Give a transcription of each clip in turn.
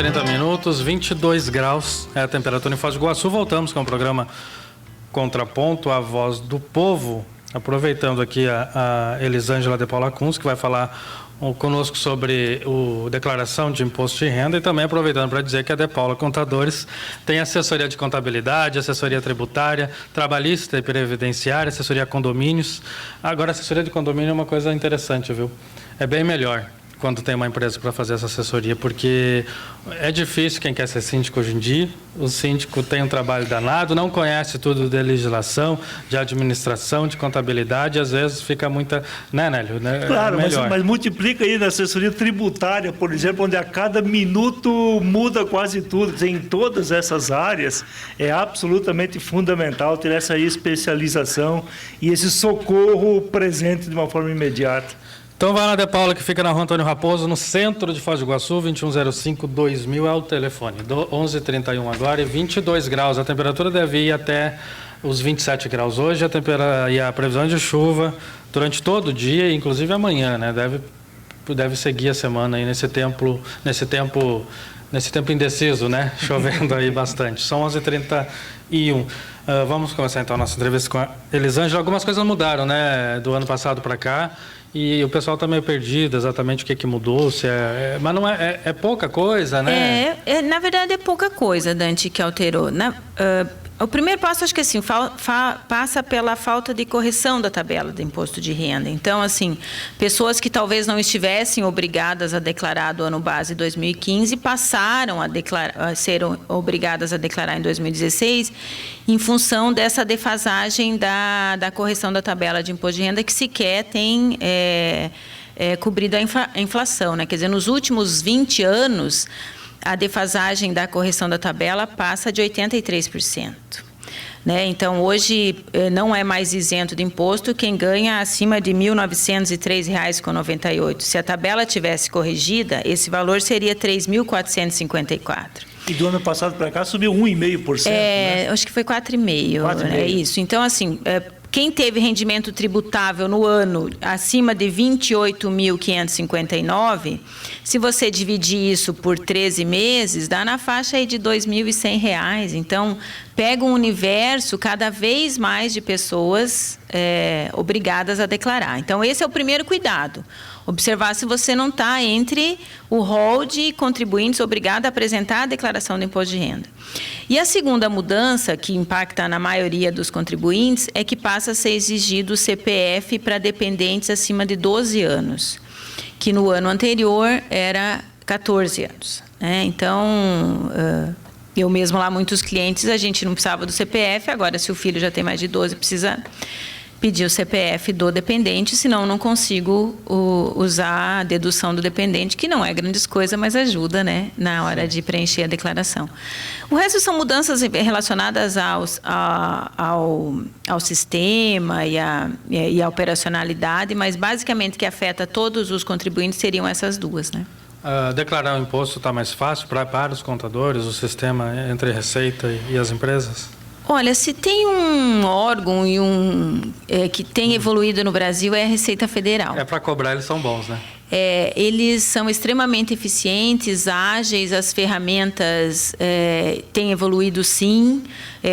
11h30, 22 graus é a temperatura em Foz do Iguaçu. Voltamos com o programa Contraponto, a voz do povo. Aproveitando aqui a Elisângela de Paula Kunz, que vai falar conosco sobre a declaração de imposto de renda, e também aproveitando para dizer que a De Paula Contadores tem assessoria de contabilidade, assessoria tributária, trabalhista e previdenciária, assessoria condomínios. Agora, assessoria de condomínio é uma coisa interessante, viu? É bem melhor quando tem uma empresa para fazer essa assessoria, porque é difícil quem quer ser síndico hoje em dia. O síndico tem um trabalho danado, não conhece tudo de legislação, de administração, de contabilidade, às vezes fica muita... Né, Nélio? Claro, mas multiplica aí na assessoria tributária, por exemplo, onde a cada minuto muda quase tudo. Em todas essas áreas, é absolutamente fundamental ter essa especialização e esse socorro presente de uma forma imediata. Então vai na De Paula, que fica na Rua Antônio Raposo, no centro de Foz do Iguaçu, 2105-2000 é o telefone. 11h31 agora e 22 graus. A temperatura deve ir até os 27 graus hoje, e a previsão de chuva durante todo o dia, inclusive amanhã, né? Deve seguir a semana aí nesse tempo indeciso, né? Chovendo aí bastante. São 11h31. Vamos começar então a nossa entrevista com a Elisângela. Algumas coisas mudaram, né? Do ano passado para cá. E o pessoal está meio perdido exatamente o que mudou, mas não é pouca coisa, né? Na verdade é pouca coisa, Dante, que alterou. O primeiro passo, acho que assim, passa pela falta de correção da tabela do imposto de renda. Então, assim, pessoas que talvez não estivessem obrigadas a declarar do ano base 2015 passaram a ser obrigadas a declarar em 2016 em função dessa defasagem da correção da tabela de imposto de renda que sequer tem cobrido a inflação, né? Quer dizer, nos últimos 20 anos, a defasagem da correção da tabela passa de 83%. Né? Então, hoje, não é mais isento de imposto quem ganha acima de R$ 1.903,98. Se a tabela tivesse corrigida, esse valor seria R$ 3.454. E do ano passado para cá subiu 1,5%. Né? Acho que foi 4,5%. É isso. Então, assim... Quem teve rendimento tributável no ano acima de R$ 28.559, se você dividir isso por 13 meses, dá na faixa aí de R$ 2.100. Então, pega um universo cada vez mais de pessoas obrigadas a declarar. Então, esse é o primeiro cuidado. Observar se você não está entre o rol de contribuintes obrigados a apresentar a declaração do imposto de renda. E a segunda mudança, que impacta na maioria dos contribuintes, é que passa a ser exigido o CPF para dependentes acima de 12 anos, que no ano anterior era 14 anos. Né? Então, eu mesmo lá, muitos clientes, a gente não precisava do CPF, agora se o filho já tem mais de 12, precisa pedir o CPF do dependente, senão não consigo usar a dedução do dependente, que não é grandes coisa, mas ajuda, né, na hora de preencher a declaração. O resto são mudanças relacionadas ao sistema e à operacionalidade, mas basicamente que afeta todos os contribuintes seriam essas duas, né? Declarar o imposto está mais fácil para os contadores, o sistema entre Receita e as empresas? Olha, se tem um órgão que tem evoluído no Brasil, é a Receita Federal. Para cobrar, eles são bons, né? Eles são extremamente eficientes, ágeis, as ferramentas têm evoluído sim.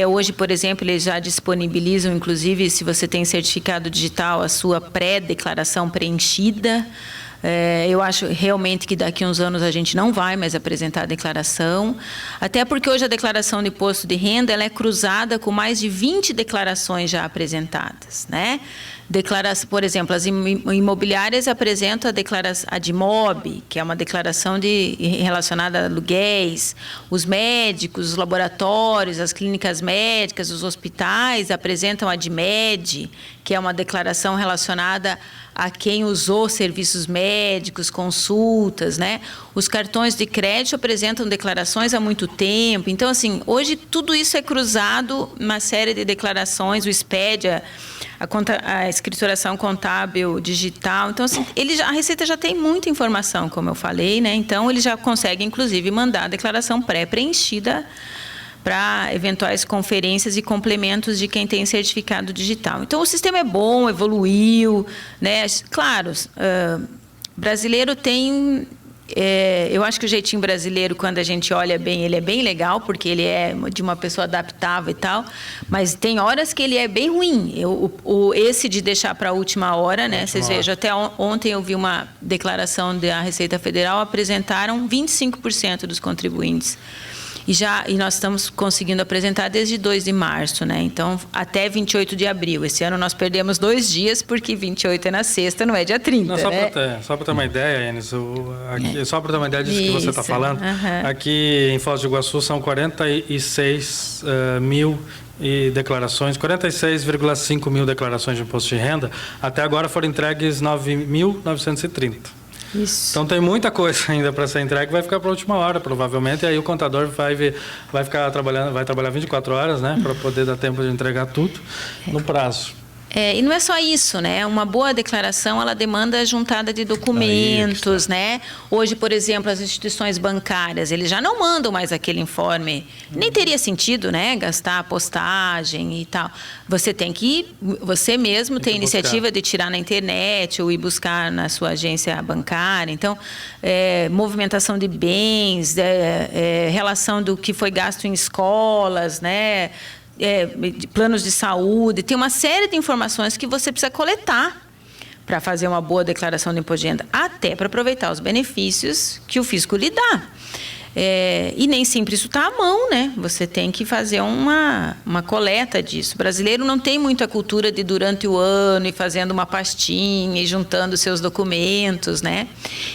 Hoje, por exemplo, eles já disponibilizam, inclusive, se você tem certificado digital, a sua pré-declaração preenchida. Eu acho realmente que daqui a uns anos a gente não vai mais apresentar a declaração, até porque hoje a declaração de imposto de renda ela é cruzada com mais de 20 declarações já apresentadas, né? Por exemplo, as imobiliárias apresentam a DIMOB, que é uma declaração relacionada a aluguéis. Os médicos, os laboratórios, as clínicas médicas, os hospitais apresentam a DIMED, que é uma declaração relacionada a quem usou serviços médicos, consultas, né? Os cartões de crédito apresentam declarações há muito tempo. Então, assim, hoje tudo isso é cruzado, uma série de declarações, o SPED, a escrituração contábil digital. Então, assim, a Receita já tem muita informação, como eu falei, né? Então, ele já consegue, inclusive, mandar a declaração pré-preenchida para eventuais conferências e complementos de quem tem certificado digital. Então, o sistema é bom, evoluiu, né? Claro, brasileiro tem eu acho que o jeitinho brasileiro, quando a gente olha bem, ele é bem legal, porque ele é de uma pessoa adaptável e tal, mas tem horas que ele é bem ruim. Esse de deixar para a última hora, né? Vocês vejam, até ontem eu vi uma declaração da Receita Federal, apresentaram 25% dos contribuintes. E nós estamos conseguindo apresentar desde 2 de março, né? Então, até 28 de abril. Esse ano nós perdemos 2 dias, porque 28 é na sexta, não é dia 30, não, só para ter uma ideia, Enes, só para ter uma ideia disso que você está falando, aqui em Foz do Iguaçu são 46 mil declarações, 46,5 mil declarações de imposto de renda. Até agora foram entregues 9.930. Isso. Então tem muita coisa ainda para ser entregue, vai ficar para a última hora, provavelmente, e aí o contador vai trabalhar 24 horas, né, para poder dar tempo de entregar tudo no prazo. E não é só isso, né? Uma boa declaração, ela demanda a juntada de documentos, né? Hoje, por exemplo, as instituições bancárias, eles já não mandam mais aquele informe. Nem teria sentido, né? Gastar a postagem e tal. Você mesmo tem a iniciativa de tirar na internet ou ir buscar na sua agência bancária. Então, movimentação de bens, relação do que foi gasto em escolas, né? Planos de saúde, tem uma série de informações que você precisa coletar para fazer uma boa declaração de imposto de renda, até para aproveitar os benefícios que o fisco lhe dá. E nem sempre isso está à mão, né? Você tem que fazer uma coleta disso. O brasileiro não tem muita cultura de, durante o ano, ir fazendo uma pastinha e juntando seus documentos, né?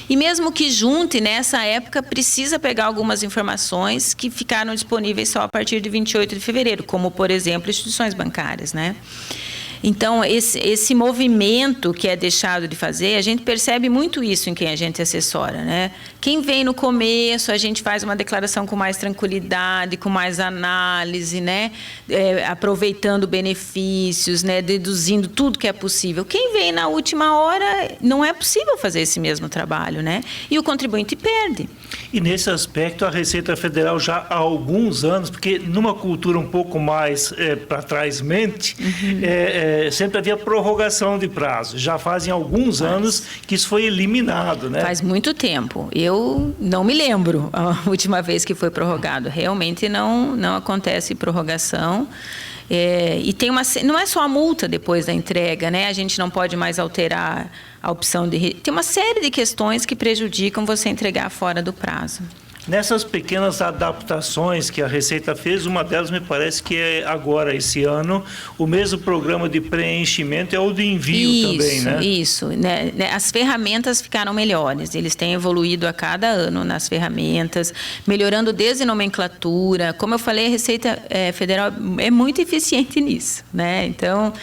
E mesmo que junte, nessa época, precisa pegar algumas informações que ficaram disponíveis só a partir de 28 de fevereiro, como, por exemplo, instituições bancárias, né? Então, esse movimento que é deixado de fazer, a gente percebe muito isso em quem a gente assessora, né? Quem vem no começo, a gente faz uma declaração com mais tranquilidade, com mais análise, né? Aproveitando benefícios, né? Deduzindo tudo que é possível. Quem vem na última hora, não é possível fazer esse mesmo trabalho, né? E o contribuinte perde. E nesse aspecto, a Receita Federal já há alguns anos, porque numa cultura um pouco mais para trás mente, sempre havia prorrogação de prazo. Já fazem alguns anos que isso foi eliminado, né? Faz muito tempo. Eu não me lembro a última vez que foi prorrogado. Realmente não acontece prorrogação. E tem não é só a multa depois da entrega, né? A gente não pode mais alterar a opção de... Tem uma série de questões que prejudicam você entregar fora do prazo. Nessas pequenas adaptações que a Receita fez, uma delas me parece que é agora, esse ano, o mesmo programa de preenchimento é o de envio também, né? Isso. As ferramentas ficaram melhores. Eles têm evoluído a cada ano nas ferramentas, melhorando desde nomenclatura. Como eu falei, a Receita Federal é muito eficiente nisso, né? Então,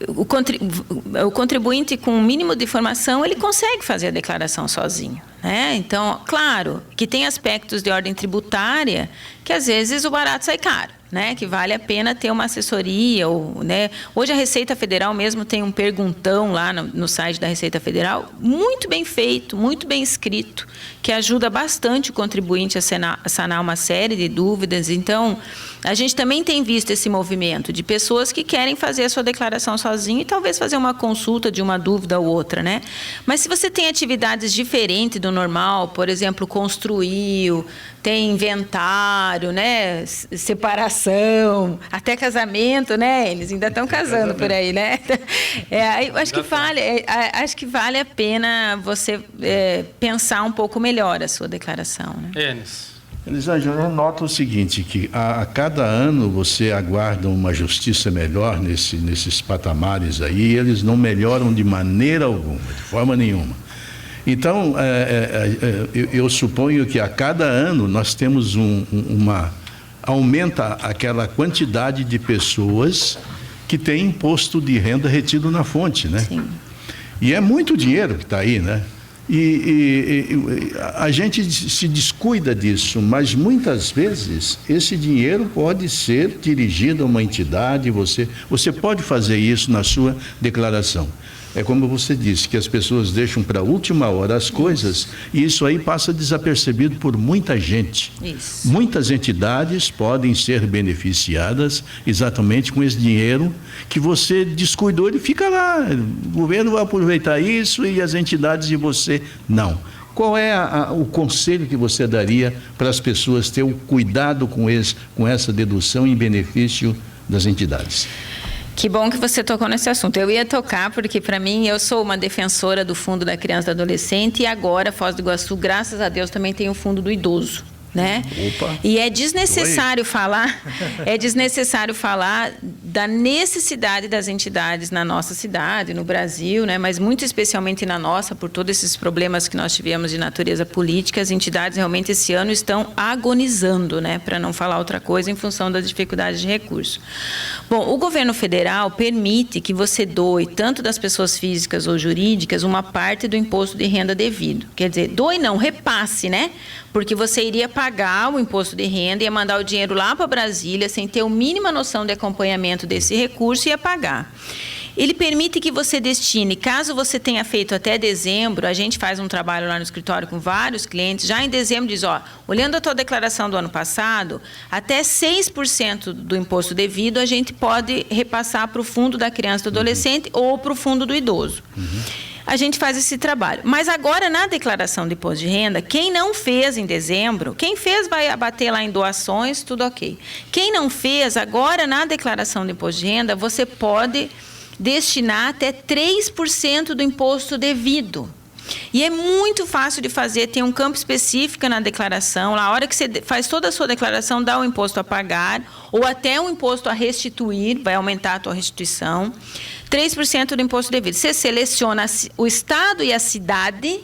o contribuinte com um mínimo de informação, ele consegue fazer a declaração sozinho, né? Então, claro, que tem aspectos de ordem tributária que às vezes o barato sai caro, né? Que vale a pena ter uma assessoria, né? Hoje a Receita Federal mesmo tem um perguntão lá no site da Receita Federal, muito bem feito, muito bem escrito, que ajuda bastante o contribuinte a sanar uma série de dúvidas. Então, a gente também tem visto esse movimento de pessoas que querem fazer a sua declaração sozinho e talvez fazer uma consulta de uma dúvida ou outra, né? Mas se você tem atividades diferentes do normal, por exemplo, construiu, tem inventário, né? Separação, até casamento, né? Eles ainda estão casando por aí, né? Acho que vale a pena você pensar um pouco melhor a sua declaração, né? Elisângela, eu noto o seguinte, que a cada ano você aguarda uma justiça melhor nesses patamares aí, e eles não melhoram de maneira alguma, de forma nenhuma. Então, eu suponho que a cada ano nós temos aumenta aquela quantidade de pessoas que têm imposto de renda retido na fonte, né? Sim. E é muito dinheiro que está aí, né? E a gente se descuida disso, mas muitas vezes esse dinheiro pode ser dirigido a uma entidade, você pode fazer isso na sua declaração. é como você disse, que as pessoas deixam para a última hora as coisas, e isso aí passa desapercebido por muita gente. Isso. Muitas entidades podem ser beneficiadas exatamente com esse dinheiro que você descuidou, ele fica lá, o governo vai aproveitar isso e as entidades e você não. Qual é o conselho que você daria para as pessoas ter o cuidado com essa dedução em benefício das entidades? Que bom que você tocou nesse assunto. Eu ia tocar porque, para mim, eu sou uma defensora do Fundo da Criança e do Adolescente e agora, Foz do Iguaçu, graças a Deus, também tem o Fundo do Idoso. Né? Opa. E é desnecessário falar da necessidade das entidades na nossa cidade, no Brasil, né? Mas muito especialmente na nossa, por todos esses problemas que nós tivemos de natureza política, as entidades realmente esse ano estão agonizando, né? Para não falar outra coisa, em função das dificuldades de recurso. Bom, o governo federal permite que você doe, tanto das pessoas físicas ou jurídicas, uma parte do imposto de renda devido. Quer dizer, doe não, repasse, né? Porque você iria pagar o imposto de renda, ia mandar o dinheiro lá para Brasília, sem ter a mínima noção de acompanhamento desse recurso, e ia pagar. Ele permite que você destine, caso você tenha feito até dezembro, a gente faz um trabalho lá no escritório com vários clientes, já em dezembro diz, olhando a tua declaração do ano passado, até 6% do imposto devido a gente pode repassar para o Fundo da Criança e do Adolescente ou para o Fundo do Idoso. A gente faz esse trabalho. Mas agora, na declaração de imposto de renda, quem não fez em dezembro, quem fez vai abater lá em doações, tudo ok. Quem não fez, agora na declaração de imposto de renda, você pode destinar até 3% do imposto devido. E é muito fácil de fazer, tem um campo específico na declaração, lá, a hora que você faz toda a sua declaração, dá o imposto a pagar, ou até um imposto a restituir, vai aumentar a tua restituição, 3% do imposto devido. Você seleciona o estado e a cidade,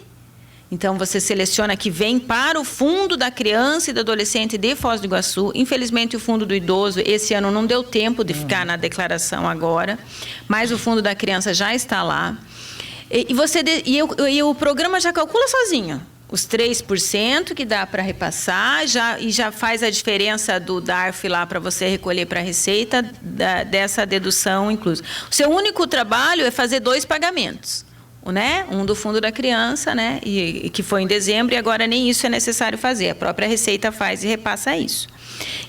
então você seleciona que vem para o Fundo da Criança e do Adolescente de Foz do Iguaçu. Infelizmente, o Fundo do Idoso, esse ano não deu tempo de ficar na declaração agora, mas o Fundo da Criança já está lá. E o programa já calcula sozinho os 3% que dá para repassar, já faz a diferença do DARF lá para você recolher para a Receita dessa dedução inclusa. O seu único trabalho é fazer 2 pagamentos, né? Um do Fundo da Criança, né? E que foi em dezembro, e agora nem isso é necessário fazer. A própria Receita faz e repassa isso.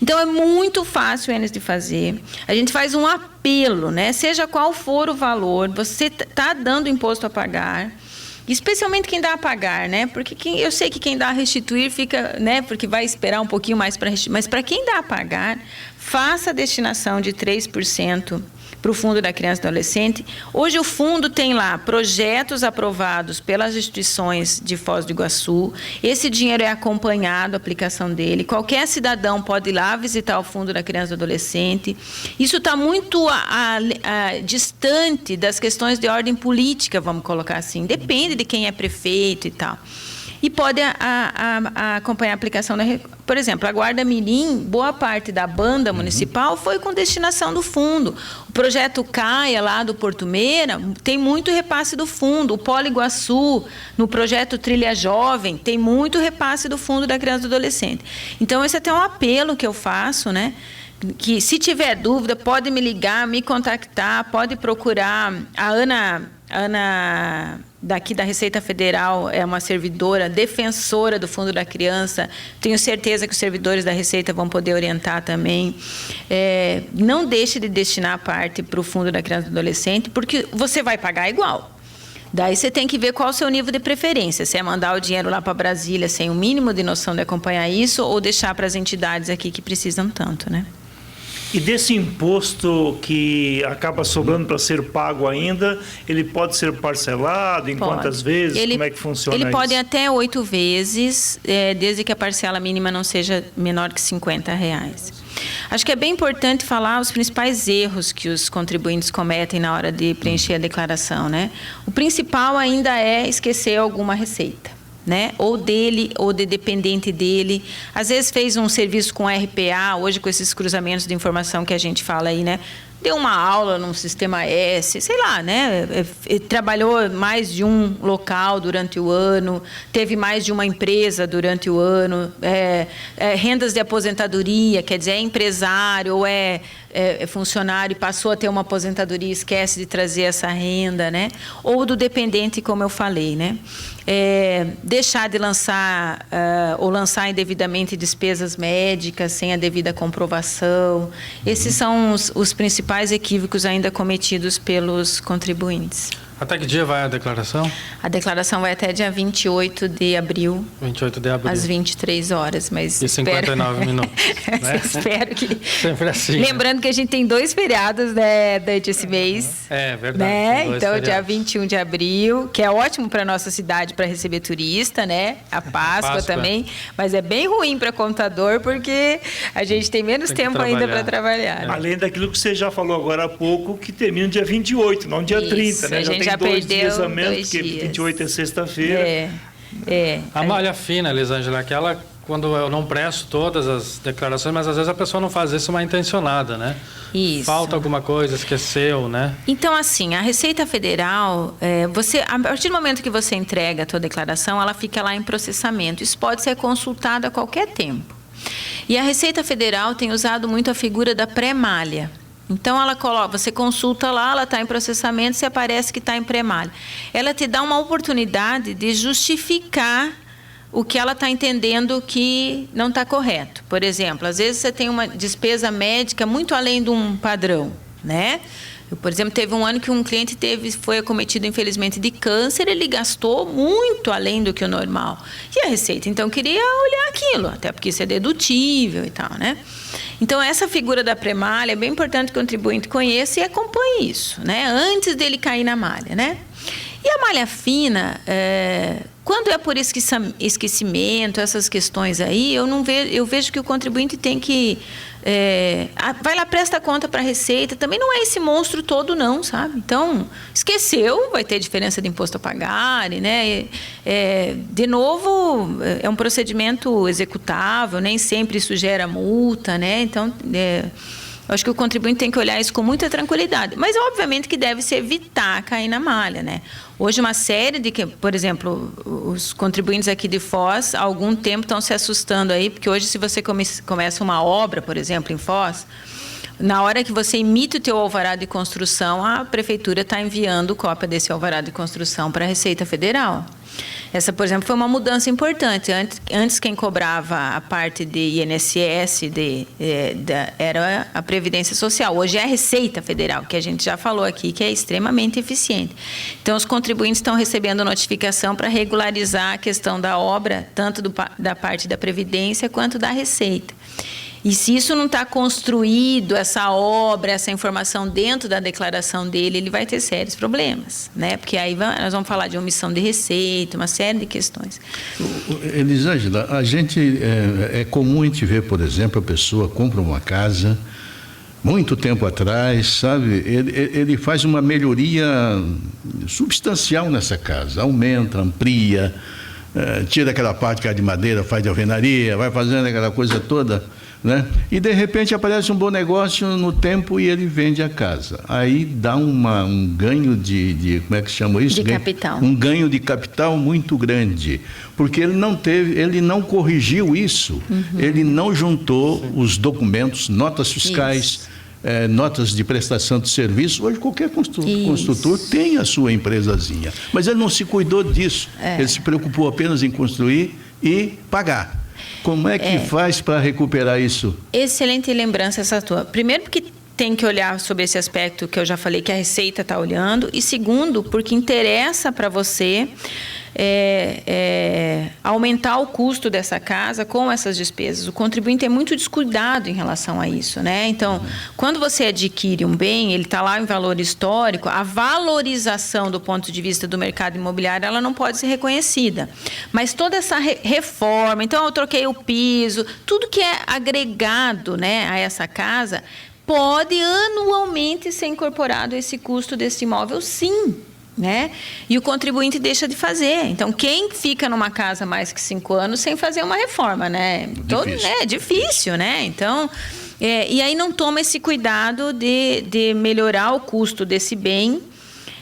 Então, é muito fácil, Enes, de fazer. A gente faz um apelo, né? Seja qual for o valor, você está dando imposto a pagar, especialmente quem dá a pagar, né? Porque eu sei que quem dá a restituir fica, né? Porque vai esperar um pouquinho mais para restituir. Mas para quem dá a pagar, faça a destinação de 3% para o Fundo da Criança e Adolescente. Hoje o fundo tem lá projetos aprovados pelas instituições de Foz do Iguaçu. Esse dinheiro é acompanhado, a aplicação dele. Qualquer cidadão pode ir lá visitar o Fundo da Criança e Adolescente. Isso está muito distante das questões de ordem política, vamos colocar assim. Depende de quem é prefeito e tal. E pode acompanhar a aplicação da... Por exemplo, a Guarda Mirim, boa parte da banda municipal foi com destinação do fundo. O projeto Caia, lá do Porto Meira, tem muito repasse do fundo. O Polo Iguaçu, no projeto Trilha Jovem, tem muito repasse do Fundo da Criança e do Adolescente. Então, esse é até um apelo que eu faço, né? Que, se tiver dúvida, pode me ligar, me contactar, pode procurar a Ana daqui da Receita Federal, é uma servidora, defensora do Fundo da Criança. Tenho certeza que os servidores da Receita vão poder orientar também. Não deixe de destinar parte para o Fundo da Criança e do Adolescente, porque você vai pagar igual. Daí você tem que ver qual o seu nível de preferência, se é mandar o dinheiro lá para Brasília sem o mínimo de noção de acompanhar isso, ou deixar para as entidades aqui que precisam tanto, né? E desse imposto que acaba sobrando para ser pago ainda, ele pode ser parcelado em quantas vezes? Como é que funciona isso? Ele pode até 8 vezes, desde que a parcela mínima não seja menor que R$50. Acho que é bem importante falar os principais erros que os contribuintes cometem na hora de preencher a declaração, né? O principal ainda é esquecer alguma receita, né? Ou dele, ou de dependente dele. Às vezes fez um serviço com RPA, hoje com esses cruzamentos de informação que a gente fala aí, né? deu uma aula num sistema S, sei lá, né? Trabalhou mais de um local durante o ano, teve mais de uma empresa durante o ano, rendas de aposentadoria, quer dizer, é empresário ou é funcionário e passou a ter uma aposentadoria e esquece de trazer essa renda, né? Ou do dependente, como eu falei, né? Deixar de lançar ou lançar indevidamente despesas médicas sem a devida comprovação. Esses são os principais equívocos ainda cometidos pelos contribuintes. Até que dia vai a declaração? A declaração vai até dia 28 de abril. 28 de abril. Às 23 horas, mas e 59 minutos. Né? Espero que... Sempre assim. Lembrando que a gente tem 2 feriados, né, durante esse mês. É verdade. Né? Então, feriados. dia 21 de abril, que é ótimo para a nossa cidade para receber turista, né? A Páscoa também. Mas é bem ruim para contador, porque a gente tem menos tempo ainda para trabalhar. Além daquilo que você já falou agora há pouco, que termina dia 28, não dia 30, né? A gente já dois perdeu dias a menos, 2 porque dias. 28 é sexta-feira. A malha fina, Elisângela, aquela quando eu não presto todas as declarações, mas às vezes a pessoa não faz isso mal intencionada, né? Isso. Falta alguma coisa, esqueceu, né? Então, assim, a Receita Federal, a partir do momento que você entrega a tua declaração, ela fica lá em processamento. Isso pode ser consultado a qualquer tempo. E a Receita Federal tem usado muito a figura da pré-malha. Então, ela coloca, você consulta lá, ela está em processamento, se aparece que está em pré-malha. Ela te dá uma oportunidade de justificar o que ela está entendendo que não está correto. Por exemplo, às vezes você tem uma despesa médica muito além de um padrão, né? Por exemplo, teve um ano que um cliente foi acometido, infelizmente, de câncer, ele gastou muito além do que o normal. E a Receita, então, queria olhar aquilo, até porque isso é dedutível e tal, né? Então, essa figura da pré-malha é bem importante que o contribuinte conheça e acompanhe isso, né? Antes dele cair na malha, né? E a malha fina, quando é por esquecimento, essas questões aí, eu vejo que o contribuinte tem que... vai lá, presta conta para a Receita, também não é esse monstro todo não, sabe? Então, esqueceu, vai ter diferença de imposto a pagar, né? De novo, é um procedimento executável, nem sempre isso gera multa, né? Então, eu acho que o contribuinte tem que olhar isso com muita tranquilidade. Mas, obviamente, que deve se evitar cair na malha, né? Hoje, uma série de... Por exemplo, os contribuintes aqui de Foz, há algum tempo estão se assustando aí, porque hoje, se você começa uma obra, por exemplo, em Foz, na hora que você emite o teu alvará de construção, a prefeitura está enviando cópia desse alvará de construção para a Receita Federal. Essa, por exemplo, foi uma mudança importante. Antes quem cobrava a parte de INSS era a Previdência Social. Hoje é a Receita Federal, que a gente já falou aqui, que é extremamente eficiente. Então, os contribuintes estão recebendo notificação para regularizar a questão da obra, tanto da parte da Previdência quanto da Receita. E se isso não está construído, essa obra, essa informação dentro da declaração dele, ele vai ter sérios problemas, né? Porque aí nós vamos falar de omissão de receita, uma série de questões. Elisângela, a gente é comum a gente ver, por exemplo, a pessoa compra uma casa muito tempo atrás, sabe? Ele faz uma melhoria substancial nessa casa, aumenta, amplia, tira aquela parte que é de madeira, faz de alvenaria, vai fazendo aquela coisa toda, né? E de repente aparece um bom negócio no tempo e ele vende a casa. Aí dá um ganho de como é que chama isso? De capital. Um ganho de capital muito grande, porque ele não corrigiu isso, ele não juntou os documentos, notas fiscais, notas de prestação de serviço. Hoje qualquer construtor tem a sua empresazinha, mas ele não se cuidou disso, ele se preocupou apenas em construir e pagar. Como é que faz para recuperar isso? Excelente lembrança essa tua. Primeiro, porque tem que olhar sobre esse aspecto que eu já falei, que a Receita está olhando. E segundo, porque interessa para você aumentar o custo dessa casa com essas despesas. O contribuinte é muito descuidado em relação a isso, né? Então, quando você adquire um bem, ele está lá em valor histórico, a valorização do ponto de vista do mercado imobiliário, ela não pode ser reconhecida. Mas toda essa reforma, então eu troquei o piso, tudo que é agregado, né, a essa casa, pode anualmente ser incorporado esse custo desse imóvel, sim. Né? E o contribuinte deixa de fazer. Então, quem fica numa casa mais que 5 anos sem fazer uma reforma, né? Difícil. É difícil, né? Então, E aí não toma esse cuidado de melhorar o custo desse bem.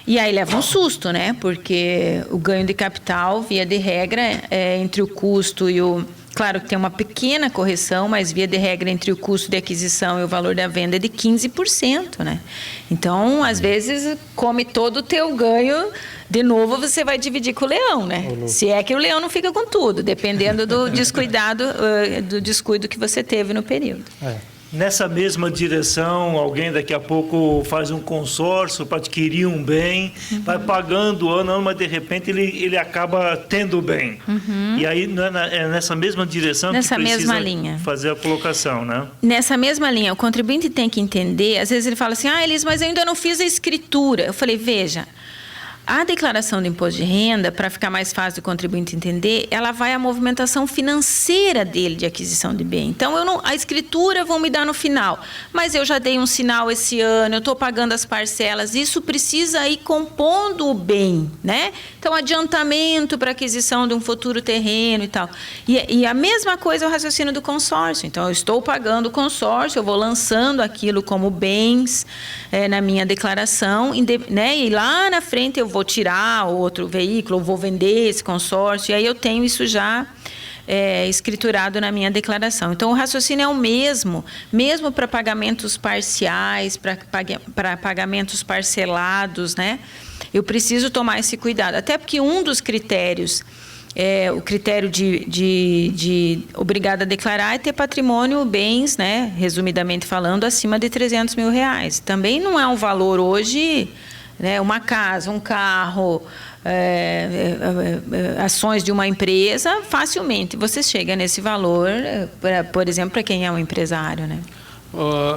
E aí leva um susto, né? Porque o ganho de capital, via de regra, entre o custo e o... Claro que tem uma pequena correção, mas via de regra entre o custo de aquisição e o valor da venda é de 15%, né? Então, às vezes, come todo o teu ganho, de novo você vai dividir com o leão, né? Se é que o leão não fica com tudo, dependendo do descuido que você teve no período. Nessa mesma direção, alguém daqui a pouco faz um consórcio para adquirir um bem, vai pagando ano, mas de repente ele acaba tendo o bem. E aí é nessa mesma direção nessa que precisa mesma linha. fazer a colocação, né? Nessa mesma linha, o contribuinte tem que entender, às vezes ele fala assim, Elis, mas eu ainda não fiz a escritura. Eu falei, veja, a declaração do imposto de renda, para ficar mais fácil do contribuinte entender, ela vai à movimentação financeira dele de aquisição de bem. Então, a escritura vão me dar no final, mas eu já dei um sinal esse ano, eu estou pagando as parcelas, isso precisa ir compondo o bem, né? Então, adiantamento para aquisição de um futuro terreno e tal. E a mesma coisa é o raciocínio do consórcio. Então, eu estou pagando o consórcio, eu vou lançando aquilo como bens na minha declaração, né? E lá na frente eu vou tirar outro veículo, ou vou vender esse consórcio, e aí eu tenho isso já escriturado na minha declaração. Então, o raciocínio é o mesmo para pagamentos parciais, para pagamentos parcelados, né? Eu preciso tomar esse cuidado, até porque um dos critérios, o critério de obrigado a declarar é ter patrimônio, bens, né? Resumidamente falando, acima de R$300 mil. Também não é um valor hoje... Uma casa, um carro, ações de uma empresa, facilmente você chega nesse valor, por exemplo, para quem é um empresário, né?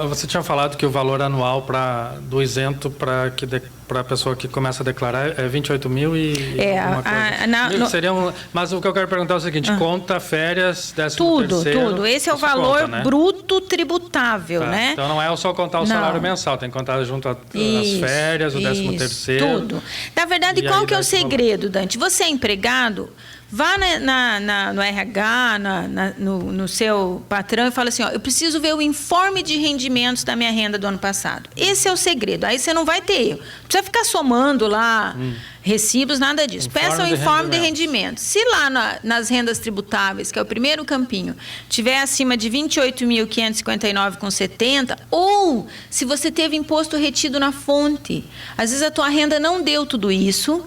Você tinha falado que o valor anual do isento para a pessoa que começa a declarar é 28 mil e alguma coisa. Mas o que eu quero perguntar é o seguinte, conta férias, 13º... Tudo. Esse é o valor conta, né? Bruto tributável, né? Então não é só contar o salário mensal, tem que contar junto às férias, o 13º... Tudo. Na verdade, qual que é o segredo, Dante? Você é empregado... Vá no RH, no seu patrão e fala assim, eu preciso ver o informe de rendimentos da minha renda do ano passado. Esse é o segredo. Aí você não vai ter erro. Não precisa ficar somando lá recibos, nada disso. Peça o informe de rendimentos. Se lá nas rendas tributáveis, que é o primeiro campinho, tiver acima de 28.559,70, ou se você teve imposto retido na fonte, às vezes a tua renda não deu tudo isso,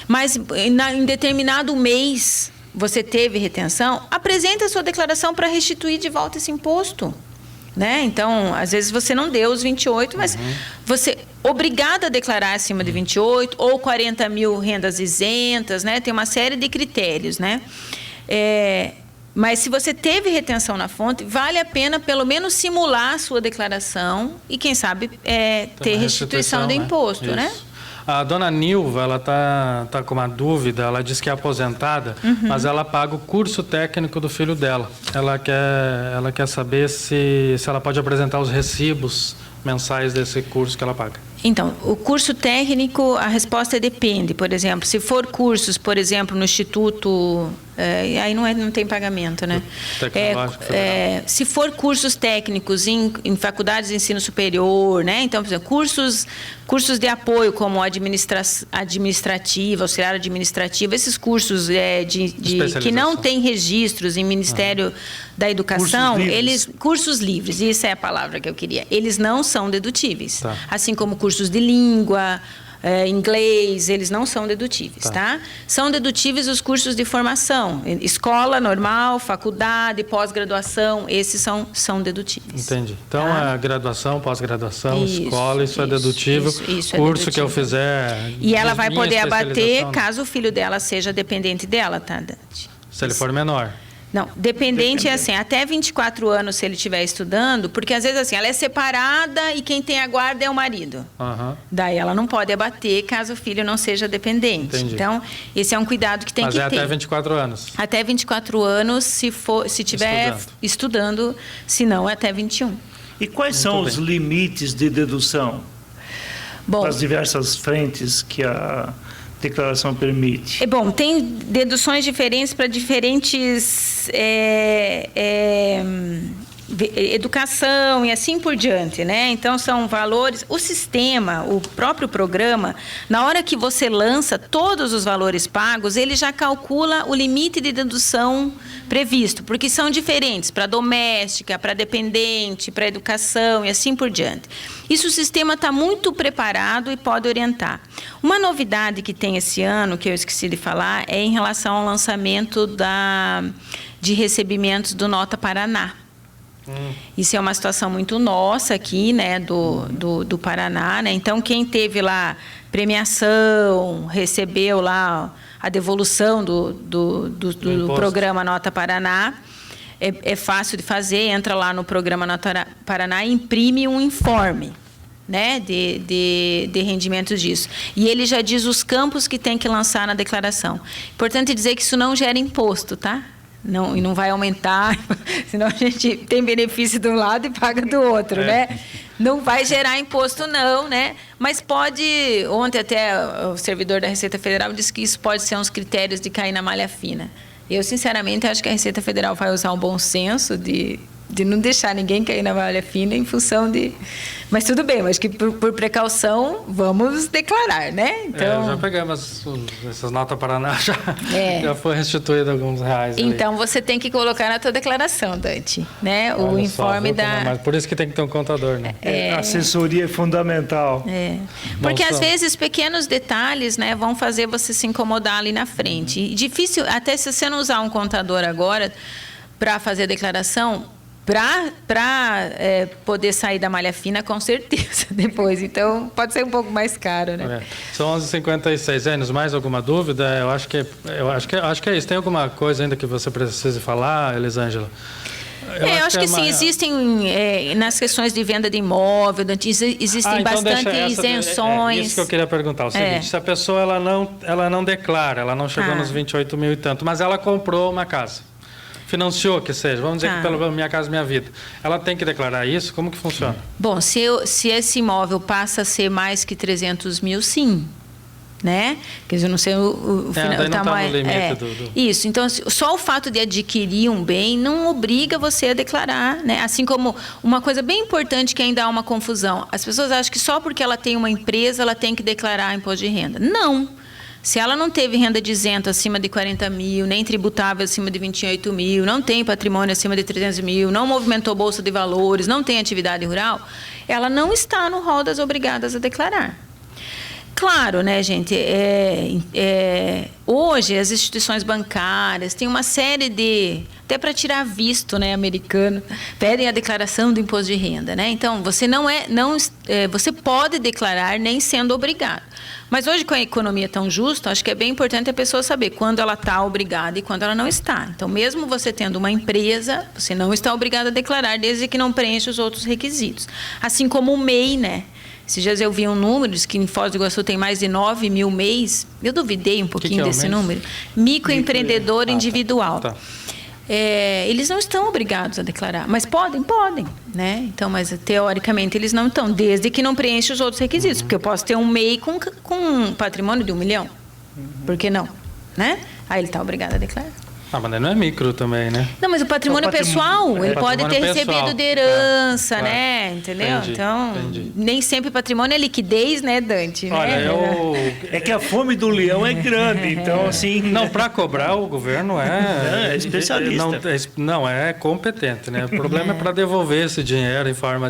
mas em determinado mês você teve retenção, apresente a sua declaração para restituir de volta esse imposto. Né? Então, às vezes você não deu os 28, mas você obrigado a declarar acima de 28, ou 40 mil rendas isentas, né? Tem uma série de critérios, né? Mas se você teve retenção na fonte, vale a pena pelo menos simular a sua declaração e, quem sabe, ter restituição do imposto, né? A dona Nilva, ela tá com uma dúvida, ela diz que é aposentada, mas ela paga o curso técnico do filho dela. Ela quer saber se ela pode apresentar os recibos mensais desse curso que ela paga. Então, o curso técnico, a resposta depende. Por exemplo, se for cursos, por exemplo, no Instituto... aí não tem pagamento, né? Se for cursos técnicos em faculdades de ensino superior, né? Então, por exemplo, cursos de apoio como administrativa, auxiliar administrativa, esses cursos que não têm registros em Ministério da Educação, cursos livres, isso é a palavra que eu queria, eles não são dedutíveis. Tá. Assim como cursos de língua, inglês, eles não são dedutíveis, tá? São dedutíveis os cursos de formação, escola normal, faculdade, pós-graduação, esses são dedutíveis. Entendi. Então, a graduação, pós-graduação, escola, isso é dedutível. Isso é curso dedutível. Que eu fizer... E ela vai poder abater caso o filho dela seja dependente dela, tá, Dante? Se ele for menor. Não, dependente é assim, até 24 anos se ele estiver estudando, porque às vezes assim, ela é separada e quem tem a guarda é o marido. Daí ela não pode abater caso o filho não seja dependente. Entendi. Então, esse é um cuidado que tem que ter. Mas até 24 anos? Até 24 anos, se estiver estudando, se não, é até 21. E quais são os limites de dedução? Bom, das diversas frentes que a declaração permite? Bom, tem deduções diferentes para diferentes educação e assim por diante, né? Então, são valores... O sistema, o próprio programa, na hora que você lança todos os valores pagos, ele já calcula o limite de dedução previsto, porque são diferentes para doméstica, para dependente, para educação e assim por diante. Isso o sistema está muito preparado e pode orientar. Uma novidade que tem esse ano, que eu esqueci de falar, é em relação ao lançamento de recebimentos do Nota Paraná. Isso é uma situação muito nossa aqui, né, do Paraná, né? Então, quem teve lá premiação, recebeu lá a devolução do programa Nota Paraná, é fácil de fazer, entra lá no programa Nota Paraná e imprime um informe, né, de rendimentos disso. E ele já diz os campos que tem que lançar na declaração. Importante dizer que isso não gera imposto, tá? Não, e não vai aumentar, senão a gente tem benefício de um lado e paga do outro, né? Não vai gerar imposto, não, né? Mas pode... Ontem até o servidor da Receita Federal disse que isso pode ser uns critérios de cair na malha fina. Eu, sinceramente, acho que a Receita Federal vai usar um bom senso de não deixar ninguém cair na malha fina em função de... Mas tudo bem, mas que por precaução vamos declarar, né? Então... já pegamos essas notas Paraná, já foi restituído alguns reais. Então, ali. você tem que colocar na tua declaração, Dante, né? Olha o informe só, mas por isso que tem que ter um contador, né? Assessoria é fundamental. Porque, às vezes, pequenos detalhes, né, vão fazer você se incomodar ali na frente. E difícil, até se você não usar um contador agora para fazer a declaração... Para poder sair da malha fina, com certeza, depois. Então, pode ser um pouco mais caro, né? São 11h56. Enes, mais alguma dúvida? Eu acho que é isso. Tem alguma coisa ainda que você precise falar, Elisângela? Eu acho que sim, existem nas questões de venda de imóvel, existem bastante isenções. Isso que eu queria perguntar. O seguinte, se a pessoa ela não declara, ela não chegou nos 28 mil e tanto, mas ela comprou uma casa. Financiou, que seja, vamos dizer que pelo Minha Casa Minha Vida. Ela tem que declarar isso? Como que funciona? Bom, se esse imóvel passa a ser mais que 300 mil, sim. Né? Quer dizer, eu não sei o tamanho. Isso, então só o fato de adquirir um bem não obriga você a declarar, né? Assim como uma coisa bem importante que ainda há uma confusão. As pessoas acham que só porque ela tem uma empresa, ela tem que declarar imposto de renda. Não. Se ela não teve renda de isento acima de 40 mil, nem tributável acima de 28 mil, não tem patrimônio acima de 300 mil, não movimentou bolsa de valores, não tem atividade rural, ela não está no rol das obrigadas a declarar. Claro, né, gente? Hoje, as instituições bancárias têm uma série de... Até para tirar visto, né, americano, pedem a declaração do imposto de renda, né? Então, você você pode declarar nem sendo obrigado. Mas hoje, com a economia tão justa, acho que é bem importante a pessoa saber quando ela está obrigada e quando ela não está. Então, mesmo você tendo uma empresa, você não está obrigado a declarar, desde que não preencha os outros requisitos. Assim como o MEI, né? Esses dias eu vi um número, diz que em Foz do Iguaçu tem mais de 9 mil MEIs. Eu duvidei um pouquinho desse número. Microempreendedor individual. Tá. Eles não estão obrigados a declarar, mas podem, né? Então, mas teoricamente eles não estão, desde que não preencha os outros requisitos, porque eu posso ter um MEI com um patrimônio de 1 milhão, por que não, né? Aí ele está obrigado a declarar. Mas não é micro também, né? Não, mas o patrimônio pessoal, ele pode ter recebido de herança, claro. né? Entendeu? Entendi. Nem sempre patrimônio é liquidez, né, Dante? Olha, né? É que a fome do leão é grande, então assim... Não, para cobrar o governo é especialista. Não, é competente, né? O problema é para devolver esse dinheiro em forma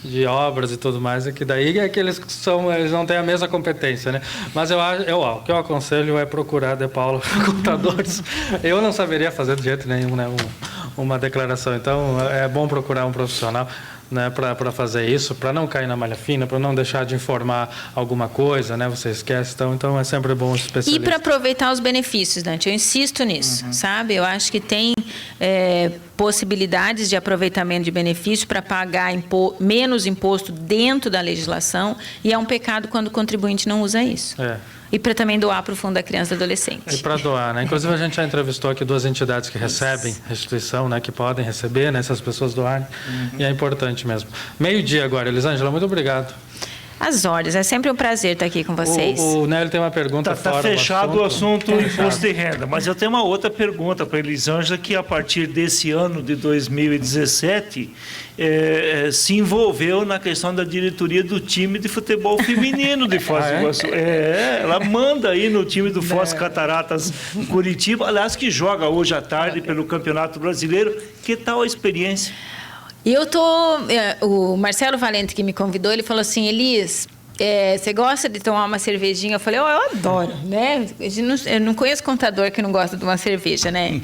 de obras e tudo mais, e que daí é que eles não têm a mesma competência, né? Mas o que eu aconselho é procurar, De Paulo, contadores. Eu não saberia fazer de jeito nenhum, né, uma declaração. Então, é bom procurar um profissional, né, para fazer isso, para não cair na malha fina, para não deixar de informar alguma coisa, né? Você esquece. Então é sempre bom os especialistas. E para aproveitar os benefícios, Dante, eu insisto nisso, sabe? Eu acho que tem possibilidades de aproveitamento de benefício para pagar menos imposto dentro da legislação, e é um pecado quando o contribuinte não usa isso. E para também doar para o Fundo da Criança e Adolescente. E para doar, né? Inclusive, a gente já entrevistou aqui 2 entidades que recebem restituição, né? Que podem receber, né? Se as pessoas doarem. E é importante mesmo. 12:00 agora. Elisângela, muito obrigado. As ordens, é sempre um prazer estar aqui com vocês. O Nélio tem uma pergunta Está fora fechado o assunto Tá imposto de renda, mas eu tenho uma outra pergunta para a Elisângela, que a partir desse ano de 2017 se envolveu na questão da diretoria do time de futebol feminino de Foz do Iguaçu. Ela manda aí no time do Foz Cataratas Curitiba, aliás, que joga hoje à tarde pelo Campeonato Brasileiro. Que tal a experiência? O Marcelo Valente, que me convidou, ele falou assim: Elis, você gosta de tomar uma cervejinha? Eu falei: eu adoro, né? Eu não conheço contador que não gosta de uma cerveja, né?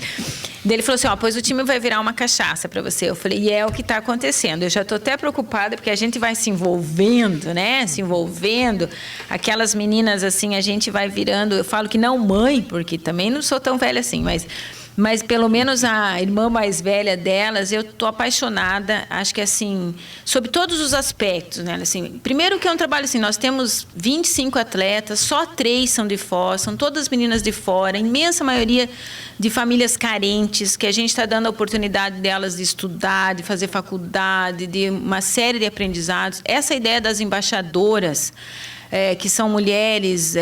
Daí ele falou assim: pois o time vai virar uma cachaça para você. Eu falei: e é o que está acontecendo. Eu já estou até preocupada, porque a gente vai se envolvendo, né? Se envolvendo. Aquelas meninas, assim, a gente vai virando... Eu falo que não mãe, porque também não sou tão velha assim, mas pelo menos a irmã mais velha delas, eu estou apaixonada, acho que assim, sobre todos os aspectos, né? Assim, primeiro que é um trabalho assim, nós temos 25 atletas, só 3 são de Foz, são todas meninas de fora, a imensa maioria de famílias carentes, que a gente está dando a oportunidade delas de estudar, de fazer faculdade, de uma série de aprendizados. Essa ideia das embaixadoras, que são mulheres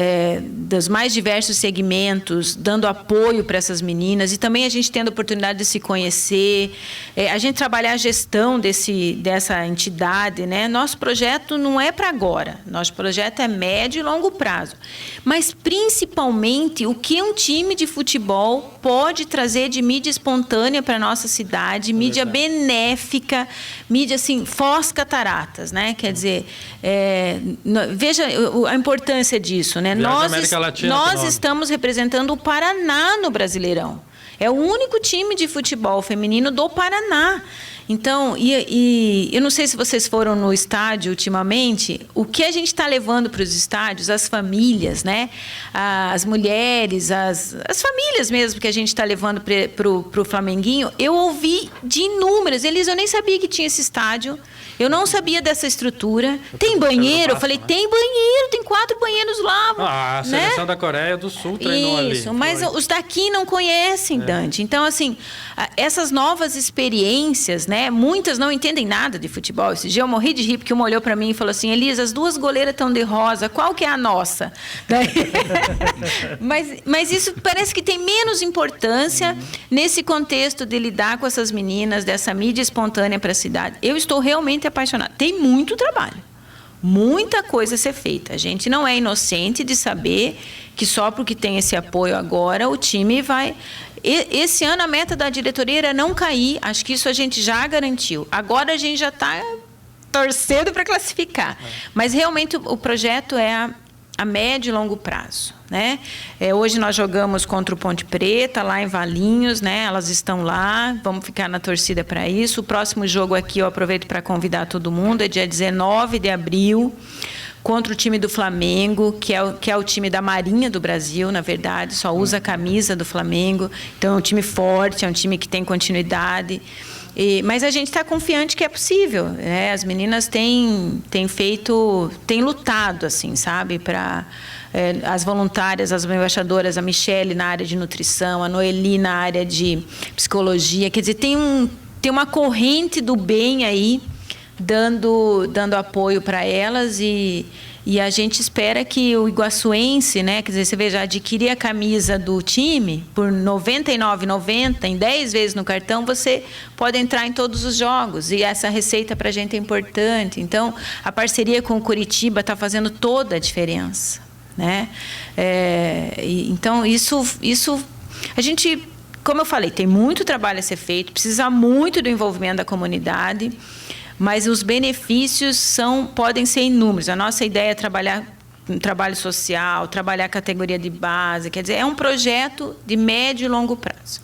dos mais diversos segmentos, dando apoio para essas meninas, e também a gente tendo a oportunidade de se conhecer, a gente trabalhar a gestão dessa entidade, né? Nosso projeto não é para agora, nosso projeto é médio e longo prazo, mas principalmente o que um time de futebol pode trazer de mídia espontânea para a nossa cidade, mídia benéfica, mídia assim, Foz Cataratas, né? Quer dizer, veja a importância disso, né? Nós estamos representando o Paraná no Brasileirão. É o único time de futebol feminino do Paraná. Então, eu não sei se vocês foram no estádio ultimamente, o que a gente está levando para os estádios, as famílias, né? As mulheres, as famílias mesmo que a gente está levando para o Flamenguinho, eu ouvi de inúmeras. Elisa, eu nem sabia que tinha esse estádio. Eu não sabia dessa estrutura. Tem banheiro? Eu falei, tem banheiro, tem 4 banheiros lá. A seleção da Coreia do Sul treinou ali. Isso, mas os daqui não conhecem, Dante. Então, assim, essas novas experiências, né? Muitas não entendem nada de futebol. Esse dia eu morri de rir, porque uma olhou para mim e falou assim: Elisa, as 2 goleiras estão de rosa, qual que é a nossa? mas isso parece que tem menos importância nesse contexto de lidar com essas meninas, dessa mídia espontânea para a cidade. Eu estou realmente apaixonada. Tem muito trabalho, muita coisa a ser feita. A gente não é inocente de saber que só porque tem esse apoio agora o time vai... Esse ano a meta da diretoria era não cair, acho que isso a gente já garantiu. Agora a gente já está torcendo para classificar. Mas realmente o projeto é a médio e longo prazo, né? Hoje nós jogamos contra o Ponte Preta, lá em Valinhos, né? Elas estão lá, vamos ficar na torcida para isso. O próximo jogo aqui, eu aproveito para convidar todo mundo, é dia 19 de abril, contra o time do Flamengo, que é o time da Marinha do Brasil, na verdade, só usa a camisa do Flamengo. Então, é um time forte, é um time que tem continuidade. Mas a gente está confiante que é possível, né? As meninas têm lutado, assim, sabe, para as voluntárias, as embaixadoras, a Michele na área de nutrição, a Noeli na área de psicologia. Quer dizer, tem uma corrente do bem aí dando apoio para elas e a gente espera que o iguaçuense, né, quer dizer, você veja, adquirir a camisa do time por R$ 99,90 em 10 vezes no cartão, você pode entrar em todos os jogos e essa receita para a gente é importante. Então, a parceria com o Curitiba está fazendo toda a diferença, né? Então, isso a gente, como eu falei, tem muito trabalho a ser feito, precisa muito do envolvimento da comunidade, mas os benefícios podem ser inúmeros. A nossa ideia é trabalhar um trabalho social, trabalhar a categoria de base, quer dizer, é um projeto de médio e longo prazo.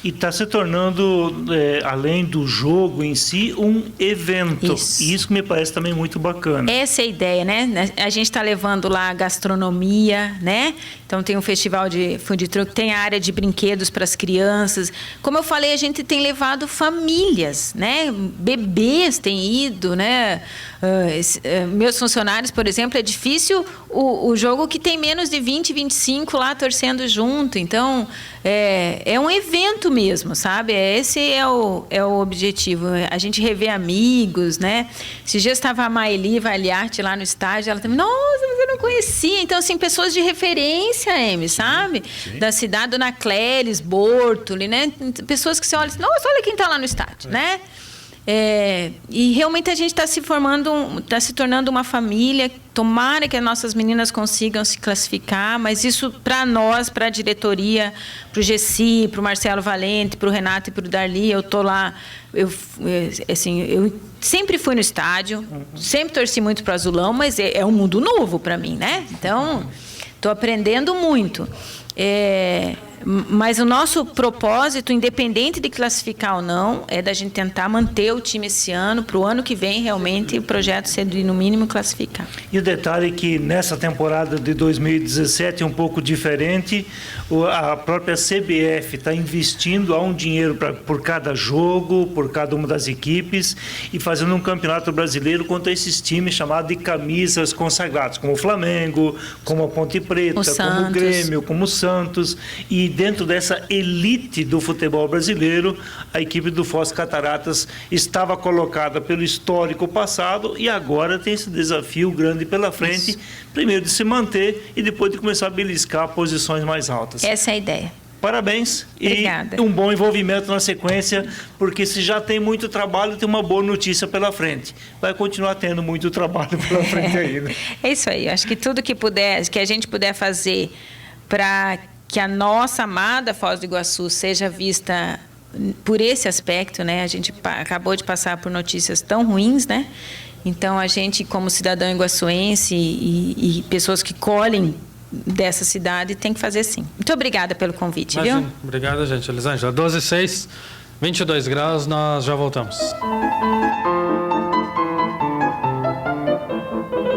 E está se tornando, além do jogo em si, um evento. Isso que me parece também muito bacana. Essa é a ideia, né? A gente está levando lá a gastronomia, né? Então tem um festival de food truck, tem a área de brinquedos para as crianças. Como eu falei, a gente tem levado famílias, né? Bebês têm ido, né? Meus funcionários, por exemplo, é difícil o jogo que tem menos de 20, 25 lá torcendo junto. Então, é um evento mesmo, sabe? Esse é o objetivo. A gente rever amigos, né? Esses dias estava a Maeli Valiarte lá no estádio, ela também, nossa, você não conhecia. Então, assim, pessoas de referência, Emi, sabe? Sim. Da cidade, Dona Cléris, Bortoli, né? Pessoas que você olha, nossa, olha quem está lá no estádio, né? E realmente a gente está está se tornando uma família. Tomara que as nossas meninas consigam se classificar, mas isso para nós, para a diretoria, para o Gessi, para o Marcelo Valente, para o Renato e para o Darli, eu estou lá, eu sempre fui no estádio, sempre torci muito para o Azulão, mas é um mundo novo para mim, né? Então, estou aprendendo muito. Mas o nosso propósito, independente de classificar ou não, é da gente tentar manter o time esse ano, para o ano que vem, realmente, o projeto ser de, no mínimo, classificar. E o detalhe é que nessa temporada de 2017 é um pouco diferente, a própria CBF está investindo um dinheiro por cada jogo, por cada uma das equipes, e fazendo um campeonato brasileiro contra esses times chamados de camisas consagrados, como o Flamengo, como a Ponte Preta, como o Grêmio, como o Santos. E dentro dessa elite do futebol brasileiro, a equipe do Foz Cataratas estava colocada pelo histórico passado e agora tem esse desafio grande pela frente, isso. Primeiro de se manter e depois de começar a beliscar posições mais altas. Essa é a ideia. Parabéns. Obrigada. E um bom envolvimento na sequência, porque se já tem muito trabalho, tem uma boa notícia pela frente. Vai continuar tendo muito trabalho pela frente ainda. É isso aí. Acho que tudo que a gente puder fazer para que a nossa amada Foz do Iguaçu seja vista por esse aspecto, né? A gente acabou de passar por notícias tão ruins, né? Então, a gente, como cidadão iguaçuense e pessoas que colhem dessa cidade, tem que fazer sim. Muito obrigada pelo convite, Imagina. Viu? Obrigada, gente. Elisângela, 12:06, 22 graus, nós já voltamos.